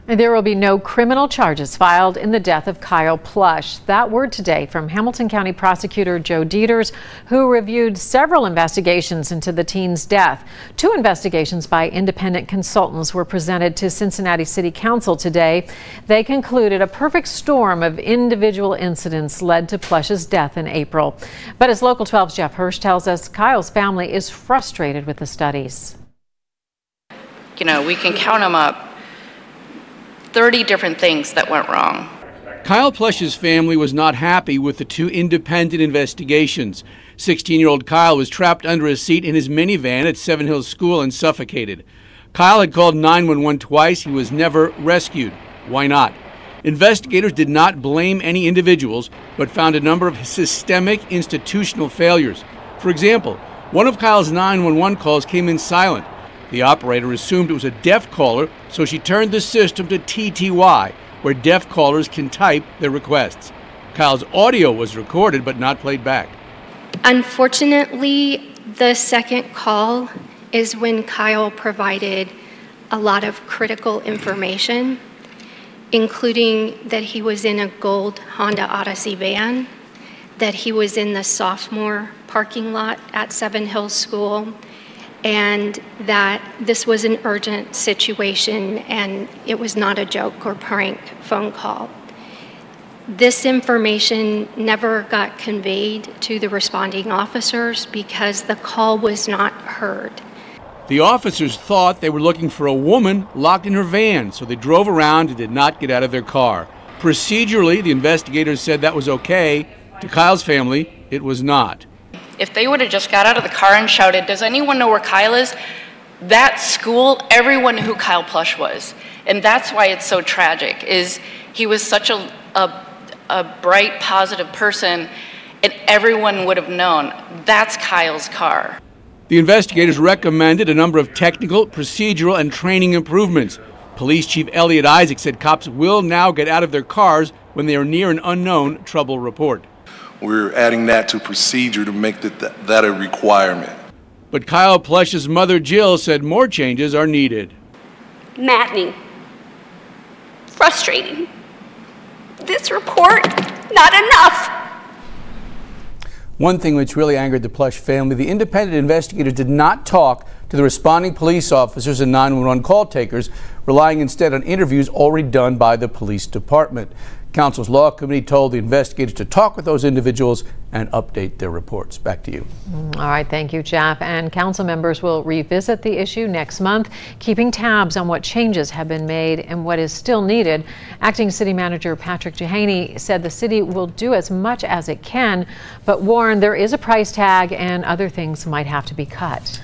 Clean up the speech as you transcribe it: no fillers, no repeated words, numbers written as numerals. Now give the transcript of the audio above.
There will be no criminal charges filed in the death of Kyle Plush. That word today from Hamilton County Prosecutor Joe Dieters, who reviewed several investigations into the teen's death. 2 investigations by independent consultants were presented to Cincinnati City Council today. They concluded a perfect storm of individual incidents led to Plush's death in April. But as Local 12's Jeff Hirsch tells us, Kyle's family is frustrated with the studies. You know, we can count them up. 30 different things that went wrong. Kyle Plush's family was not happy with the 2 independent investigations. 16-year-old Kyle was trapped under a seat in his minivan at Seven Hills School and suffocated. Kyle had called 911 twice. He was never rescued. Why not? Investigators did not blame any individuals, but found a number of systemic institutional failures. For example, one of Kyle's 911 calls came in silent. The operator assumed it was a deaf caller, so she turned the system to TTY, where deaf callers can type their requests. Kyle's audio was recorded but not played back. Unfortunately, the second call is when Kyle provided a lot of critical information, including that he was in a gold Honda Odyssey van, that he was in the sophomore parking lot at Seven Hills School, and that this was an urgent situation and it was not a joke or prank phone call. This information never got conveyed to the responding officers because the call was not heard. The officers thought they were looking for a woman locked in her van, so they drove around and did not get out of their car. Procedurally, the investigators said that was okay. To Kyle's family, it was not. If they would have just got out of the car and shouted, "Does anyone know where Kyle is?" That school, everyone knew who Kyle Plush was. And that's why it's so tragic, is he was such a bright, positive person, and everyone would have known that's Kyle's car. The investigators recommended a number of technical, procedural, and training improvements. Police Chief Elliot Isaac said cops will now get out of their cars when they are near an unknown trouble report. We're adding that to procedure to make that a requirement. But Kyle Plush's mother, Jill, said more changes are needed. Maddening. Frustrating. This report, not enough. One thing which really angered the Plush family, the independent investigators did not talk to the responding police officers and 911 call takers, relying instead on interviews already done by the police department. Council's Law Committee told the investigators to talk with those individuals and update their reports. Back to you. All right, thank you, Jeff. And council members will revisit the issue next month, keeping tabs on what changes have been made and what is still needed. Acting City Manager Patrick Duhaney said the city will do as much as it can, but warned there is a price tag and other things might have to be cut.